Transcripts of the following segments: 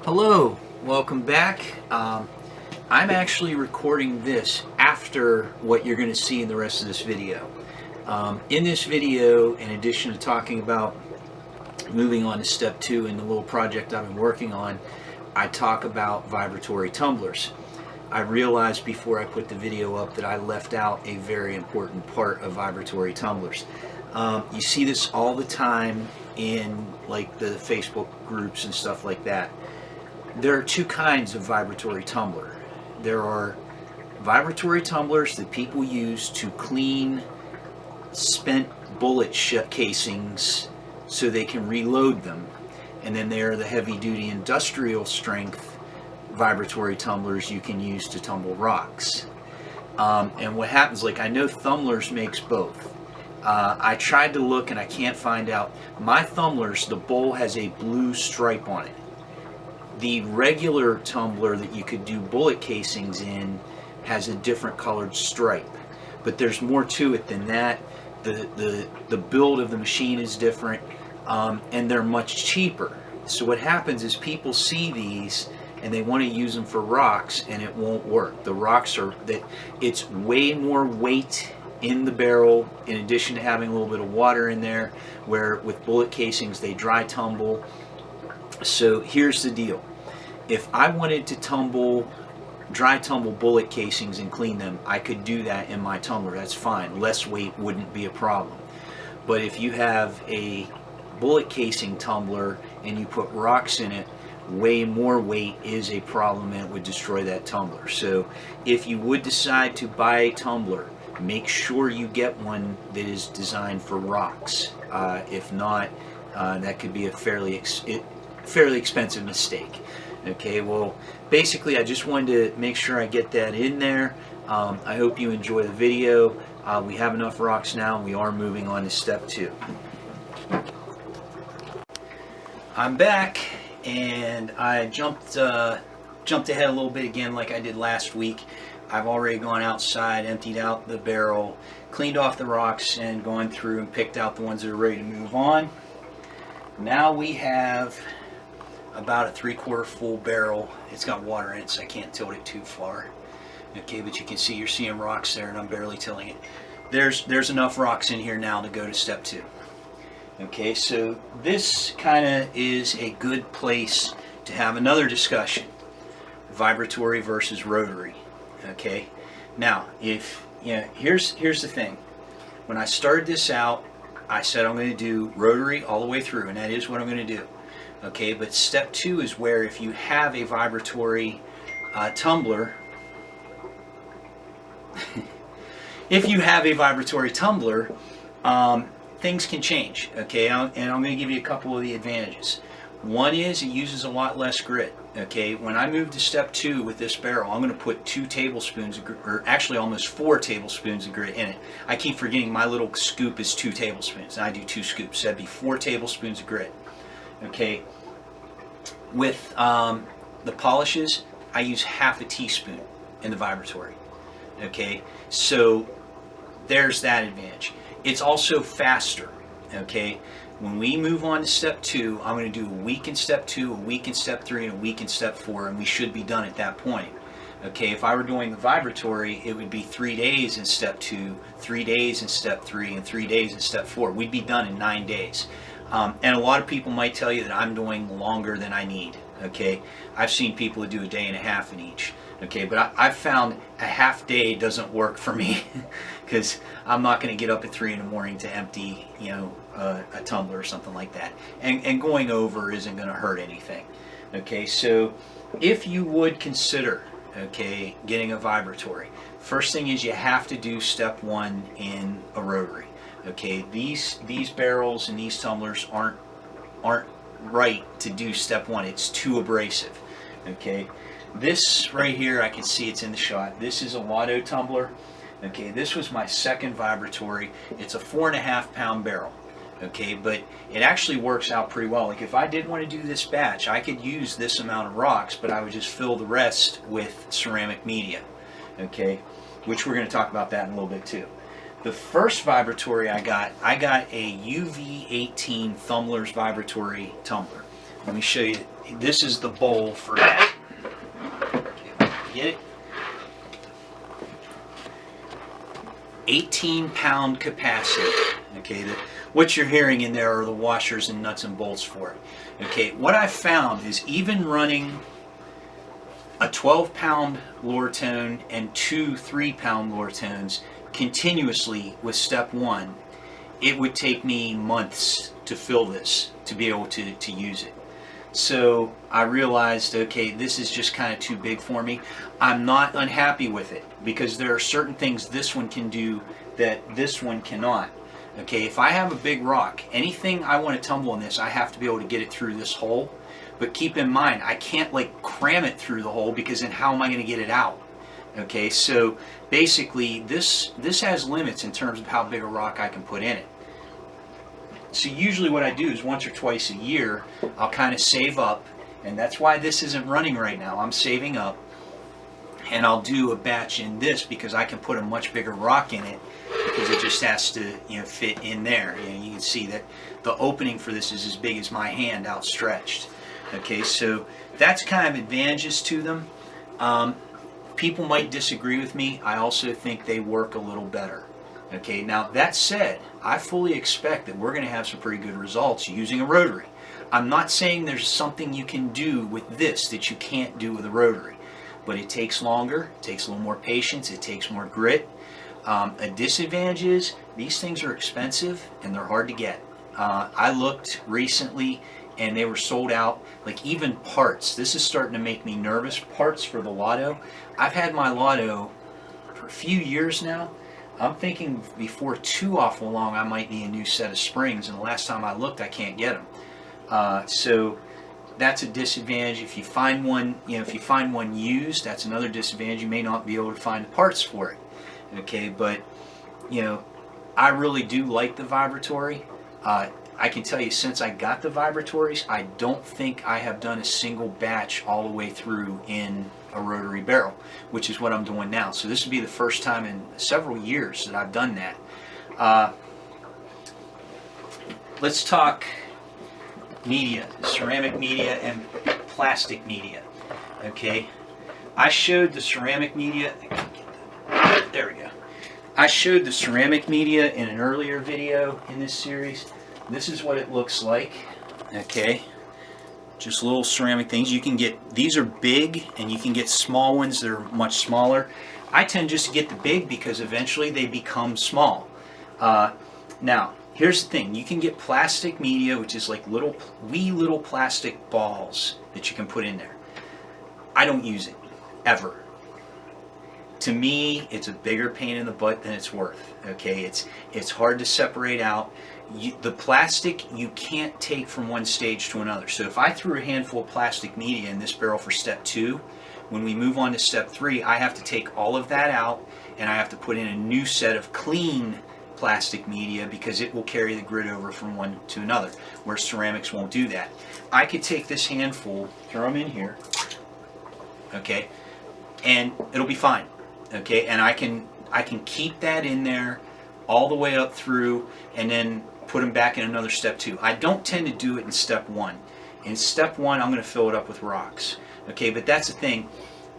Hello, welcome back. I'm actually recording this after what you're going to see in the rest of this video. In this video, in addition to talking about moving on to step 2 in the little project I've been working on, I talk about vibratory tumblers. I realized before I put the video up that I left out a very important part of vibratory tumblers. You see this all the time in like the Facebook groups and stuff like that. There are two kinds of vibratory tumbler. There are vibratory tumblers that people use to clean spent bullet casings so they can reload them. And then there are the heavy-duty industrial strength vibratory tumblers you can use to tumble rocks. And what happens, like I know Tumblers makes both. I tried to look and I can't find out. My Tumblers, the bowl has a blue stripe on it. The regular tumbler that you could do bullet casings in has a different colored stripe. But there's more to it than that. The build of the machine is different, and they're much cheaper. So what happens is people see these and they want to use them for rocks and it won't work. The rocks are that it's way more weight in the barrel in addition to having a little bit of water in there, where with bullet casings they dry tumble. So here's the deal. If I wanted to dry tumble bullet casings and clean them, I could do that in my tumbler. That's fine. Less weight wouldn't be a problem. But if you have a bullet casing tumbler and you put rocks in it, way more weight is a problem and it would destroy that tumbler. So if you would decide to buy a tumbler, make sure you get one that is designed for rocks. If not, that could be a fairly expensive mistake. Okay, well, basically I just wanted to make sure I get that in there. I hope you enjoy the video. We have enough rocks now and we are moving on to step 2. I'm back and I jumped ahead a little bit again like I did last week. I've already gone outside, emptied out the barrel, cleaned off the rocks, and gone through and picked out the ones that are ready to move on. Now we have about a 3/4 full barrel. It's got water in it, so I can't tilt it too far. Okay, but you can see you're seeing rocks there, and I'm barely tilting it. There's enough rocks in here now to go to step 2. Okay, so this kind of is a good place to have another discussion: vibratory versus rotary. Okay, now here's the thing. When I started this out, I said I'm going to do rotary all the way through, and that is what I'm going to do. Okay, but step 2 is where if you have a vibratory tumbler, things can change. Okay, and I'm going to give you a couple of the advantages. One is it uses a lot less grit. Okay, when I move to step 2 with this barrel, I'm going to put 2 tablespoons of grit, or actually almost 4 tablespoons of grit in it. I keep forgetting my little scoop is 2 tablespoons, and I do 2 scoops. So that'd be 4 tablespoons of grit. Okay, with the polishes, I use half a teaspoon in the vibratory. Okay, so there's that advantage. It's also faster. Okay, when we move on to step 2, I'm going to do a week in step 2, a week in step 3, and a week in step 4, and we should be done at that point. Okay, if I were doing the vibratory, it would be 3 days in step 2, 3 days in step 3, and 3 days in step 4. We'd be done in 9 days. And a lot of people might tell you that I'm doing longer than I need. Okay, I've seen people who do a day and a half in each. Okay, but I've found a half day doesn't work for me because I'm not going to get up at 3 in the morning to empty, a tumbler or something like that. And going over isn't going to hurt anything. Okay, so if you would consider, okay, getting a vibratory, first thing is you have to do step 1 in a rotary. Okay, these barrels and these tumblers aren't right to do step 1. It's too abrasive. Okay, this right here, I can see it's in the shot. This is a Lotto tumbler. Okay, this was my second vibratory. It's a 4.5 pound barrel. Okay, but it actually works out pretty well. Like if I did want to do this batch, I could use this amount of rocks, but I would just fill the rest with ceramic media. Okay, which we're going to talk about that in a little bit too. The first vibratory I got a UV18 Tumblers vibratory tumbler. Let me show you this is the bowl for that. Okay, get it? 18-pound capacity. Okay, what you're hearing in there are the washers and nuts and bolts for it. Okay, what I've found is even running a 12-pound lure tone and two 3-pound lure tones continuously with step 1, it would take me months to fill this to be able to use it. So I realized, okay, this is just kind of too big for me. I'm not unhappy with it because there are certain things this one can do that this one cannot. Okay, if I have a big rock, anything I want to tumble in this, I have to be able to get it through this hole. But keep in mind, I can't like cram it through the hole because then how am I going to get it out? Okay, so basically this has limits in terms of how big a rock I can put in it. So usually what I do is once or twice a year, I'll kind of save up, and that's why this isn't running right now. I'm saving up, and I'll do a batch in this because I can put a much bigger rock in it because it just has to, you know, fit in there. You can see that the opening for this is as big as my hand outstretched. Okay, so that's kind of advantages to them. People might disagree with me. I also think they work a little better. Okay, now that said, I fully expect that we're going to have some pretty good results using a rotary. I'm not saying there's something you can do with this that you can't do with a rotary, but it takes longer, it takes a little more patience, it takes more grit. A disadvantage is these things are expensive and they're hard to get. I looked recently and they were sold out, like even parts. This is starting to make me nervous. Parts for the Lotto. I've had my Lotto for a few years now. I'm thinking before too awful long I might need a new set of springs, and the last time I looked I can't get them. So that's a disadvantage. If you find one, if you find one used, that's another disadvantage. You may not be able to find the parts for it. Okay, but I really do like the vibratory. I can tell you since I got the vibratories, I don't think I have done a single batch all the way through in a rotary barrel, which is what I'm doing now. So this would be the first time in several years that I've done that. Let's talk media, ceramic media and plastic media. Okay, I showed the ceramic media. There we go. I showed the ceramic media in an earlier video in this series. This is what it looks like. Okay, just little ceramic things. You can get, these are big, and you can get small ones that are much smaller. I tend just to get the big because eventually they become small. Now, here's the thing. You can get plastic media, which is like wee little plastic balls that you can put in there. I don't use it, ever. To me, it's a bigger pain in the butt than it's worth. Okay, it's hard to separate out. The plastic you can't take from one stage to another. So if I threw a handful of plastic media in this barrel for step 2, when we move on to step 3, I have to take all of that out and I have to put in a new set of clean plastic media because it will carry the grit over from one to another, where ceramics won't do that. I could take this handful, throw them in here, okay, and it'll be fine. Okay, and I can keep that in there all the way up through and then put them back in another step 2. I don't tend to do it in step 1. In step 1, I'm going to fill it up with rocks. Okay, but that's the thing.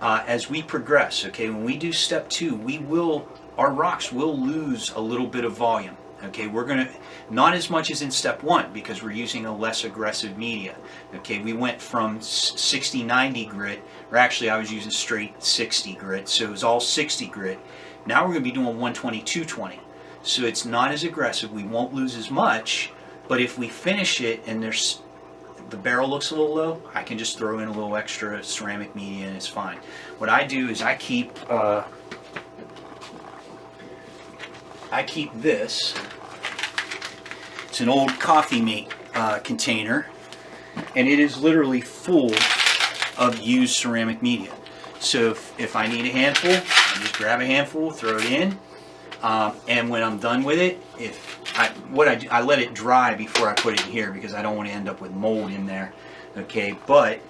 As we progress, okay, when we do step 2, our rocks will lose a little bit of volume. Okay, we're going to, not as much as in step 1 because we're using a less aggressive media. Okay, we went from 60-90 grit, or actually I was using straight 60 grit, so it was all 60 grit. Now we're going to be doing 120-220. So it's not as aggressive, we won't lose as much, but if we finish it and the barrel looks a little low, I can just throw in a little extra ceramic media and it's fine. What I do is I keep this. It's an old coffee mate container, and it is literally full of used ceramic media. So if I need a handful, I just grab a handful, throw it in, and when I'm done with it, I let it dry before I put it in here because I don't want to end up with mold in there. Okay, but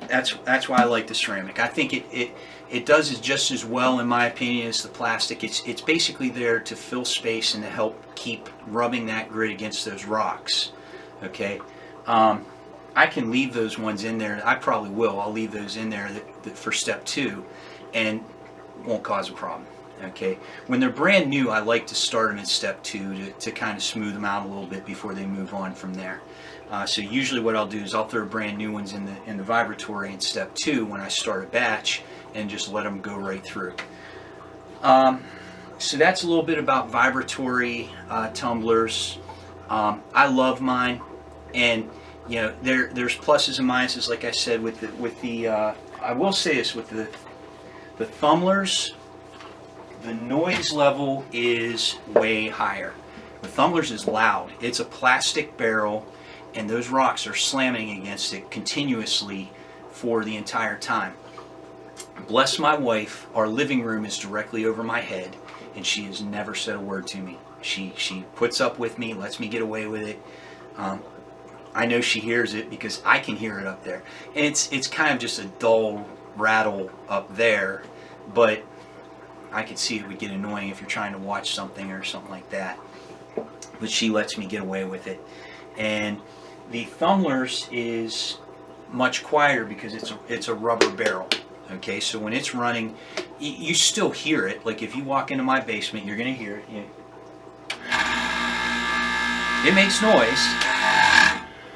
that's why I like the ceramic. I think it does it just as well, in my opinion, as the plastic. It's basically there to fill space and to help keep rubbing that grit against those rocks. Okay, I can leave those ones in there. I probably will. I'll leave those in there for step 2, and won't cause a problem. Okay, when they're brand new, I like to start them in step 2 to kind of smooth them out a little bit before they move on from there. So usually what I'll do is I'll throw brand new ones in the vibratory in step 2 when I start a batch, and just let them go right through. So that's a little bit about vibratory tumblers. I love mine, and you know, there's pluses and minuses, like I said, with the I will say this, with the tumblers, the noise level is way higher. The tumblers is loud. It's a plastic barrel, and those rocks are slamming against it continuously for the entire time. Bless my wife, our living room is directly over my head, and she has never said a word to me. She puts up with me, lets me get away with it. I know she hears it because I can hear it up there, and it's kind of just a dull rattle up there, but I could see it would get annoying if you're trying to watch something or something like that. But she lets me get away with it. And the tumblers is much quieter because it's a rubber barrel. Okay, so when it's running, you still hear it. Like if you walk into my basement, you're gonna hear it. It makes noise,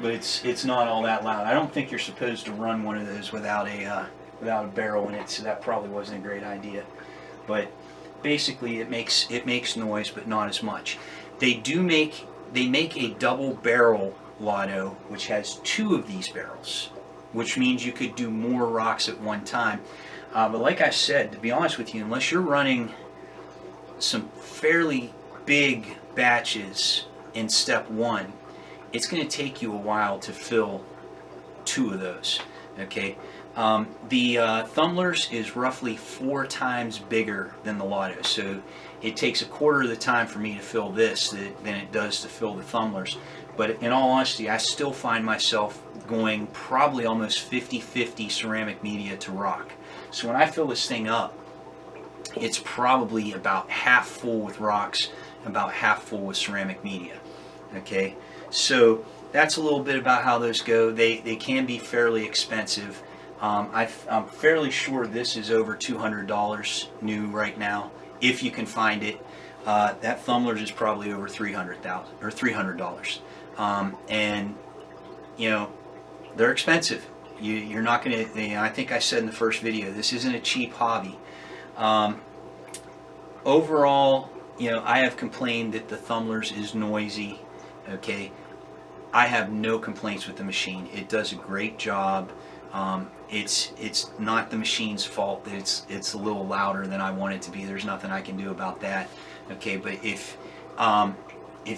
but it's not all that loud. I don't think you're supposed to run one of those without a barrel in it, so that probably wasn't a great idea. But basically, it makes noise, but not as much. They make a double barrel Lotto, which has 2 of these barrels, which means you could do more rocks at one time. But like I said, to be honest with you, unless you're running some fairly big batches in step 1, it's going to take you a while to fill 2 of those. Okay, the tumblers is roughly 4 times bigger than the Lotto, so it takes a quarter of the time for me to fill this than it does to fill the tumblers. But in all honesty, I still find myself going probably almost 50-50 ceramic media to rock. So when I fill this thing up, it's probably about half full with rocks, about half full with ceramic media. Okay, so that's a little bit about how those go. They can be fairly expensive. I'm fairly sure this is over $200 new right now, if you can find it. That tumblers is probably over $300. And you know, they're expensive. You're not going to, you know, I think I said in the first video, this isn't a cheap hobby. Overall, you know, I have complained that the tumblers is noisy. Okay, I have no complaints with the machine. It does a great job. It's not the machine's fault that it's a little louder than I want it to be. There's nothing I can do about that. Okay, but if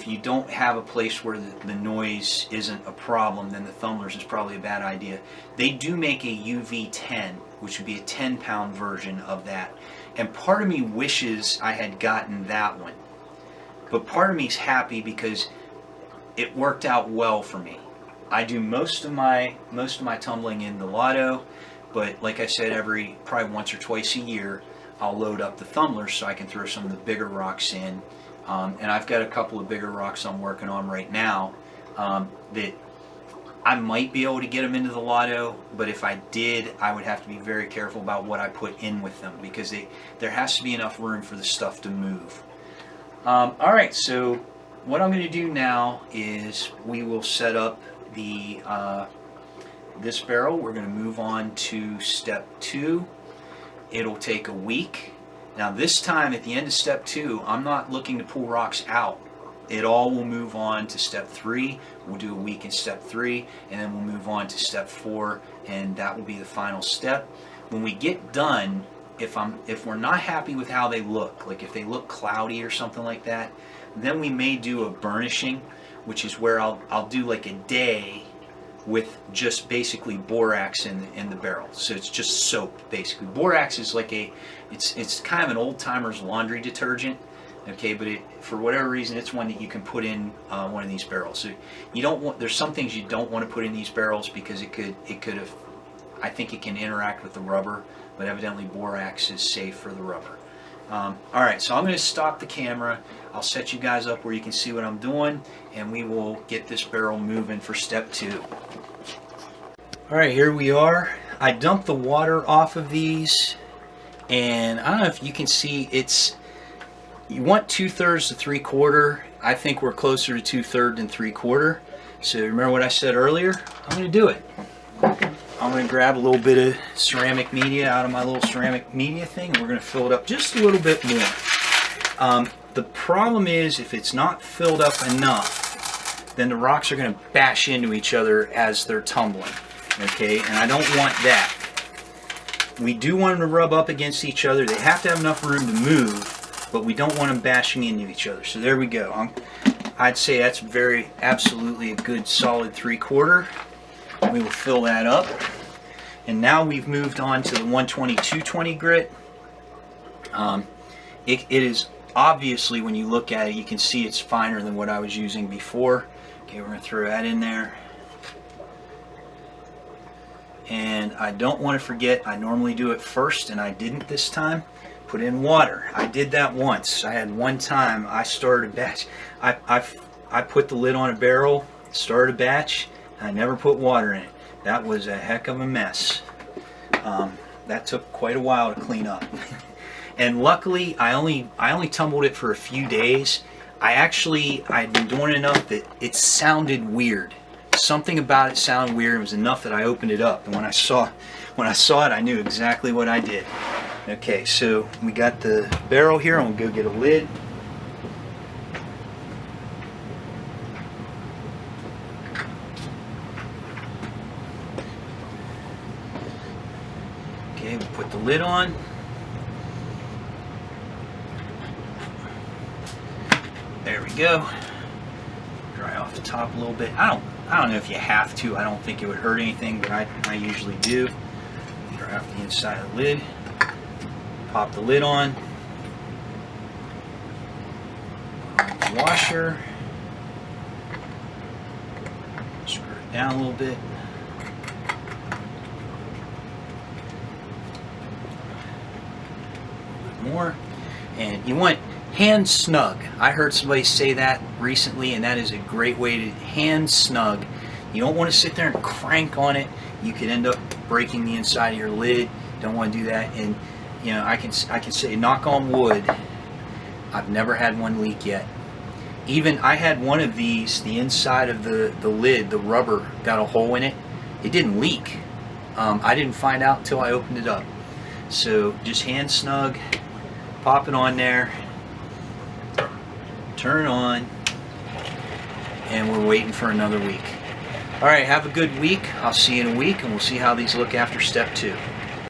you don't have a place where the noise isn't a problem, then the tumblers is probably a bad idea. They do make a UV10, which would be a 10-pound version of that. And part of me wishes I had gotten that one. But part of me is happy because it worked out well for me. I do most of my tumbling in the Lotto, but like I said, probably once or twice a year, I'll load up the tumblers so I can throw some of the bigger rocks in. And I've got a couple of bigger rocks I'm working on right now that I might be able to get them into the Lotto, but if I did, I would have to be very careful about what I put in with them because there has to be enough room for the stuff to move. Alright, so what I'm going to do now is we will set up this barrel. We're going to move on to step 2. It'll take a week. Now this time at the end of step 2, I'm not looking to pull rocks out. It all will move on to step 3. We'll do a week in step 3, and then we'll move on to step 4, and that will be the final step. When we get done, if we're not happy with how they look, like if they look cloudy or something like that, then we may do a burnishing, which is where I'll do like a day with just basically borax in the barrel. So it's just soap basically. Borax is like it's kind of an old timer's laundry detergent. Okay, but for whatever reason, it's one that you can put in one of these barrels. So you don't want. There's some things you don't want to put in these barrels because it could have. I think it can interact with the rubber, but evidently borax is safe for the rubber. All right, so I'm going to stop the camera. I'll set you guys up where you can see what I'm doing, and we will get this barrel moving for step 2. All right, here we are. I dumped the water off of these, and I don't know if you can see, you want 2/3 to 3/4. I think we're closer to 2/3 than 3/4. So remember what I said earlier? I'm going to do it. I'm going to grab a little bit of ceramic media out of my little ceramic media thing, and we're going to fill it up just a little bit more. The problem is, if it's not filled up enough, then the rocks are going to bash into each other as they're tumbling. Okay, and I don't want that. We do want them to rub up against each other. They have to have enough room to move, but we don't want them bashing into each other. So there we go. I'd say that's absolutely a good solid 3/4. We will fill that up. And now we've moved on to the 120-220 grit. It is obviously, when you look at it, you can see it's finer than what I was using before. Okay, we're going to throw that in there. And I don't want to forget, I normally do it first, and I didn't this time. Put in water. I did that once. I had one time I started a batch. I put the lid on a barrel, started a batch, and I never put water in it. That was a heck of a mess. That took quite a while to clean up. And luckily, I only tumbled it for a few days. I'd been doing it enough that it sounded weird. Something about it sounded weird. It was enough that I opened it up, and when I saw it, I knew exactly what I did. Okay, so we got the barrel here. I'm gonna go get a lid. Okay, we'll put the lid on. There we go. Dry off the top a little bit. I don't know if you have to. I don't think it would hurt anything, but I usually do. Dry off the inside of the lid. Pop the lid on. The washer. Screw it down a little bit. A little bit more. And you want hand snug. I heard somebody say that recently, and that is a great way to hand snug. You don't want to sit there and crank on it. You could end up breaking the inside of your lid. Don't want to do that. And you know, I can say, knock on wood, I've never had one leak yet. Even I had one of these, the inside of the lid, the rubber got a hole in it. It didn't leak. I didn't find out until I opened it up. So just hand snug, pop it on there, turn it on, and we're waiting for another week. All right, have a good week. I'll see you in a week, and we'll see how these look after step 2.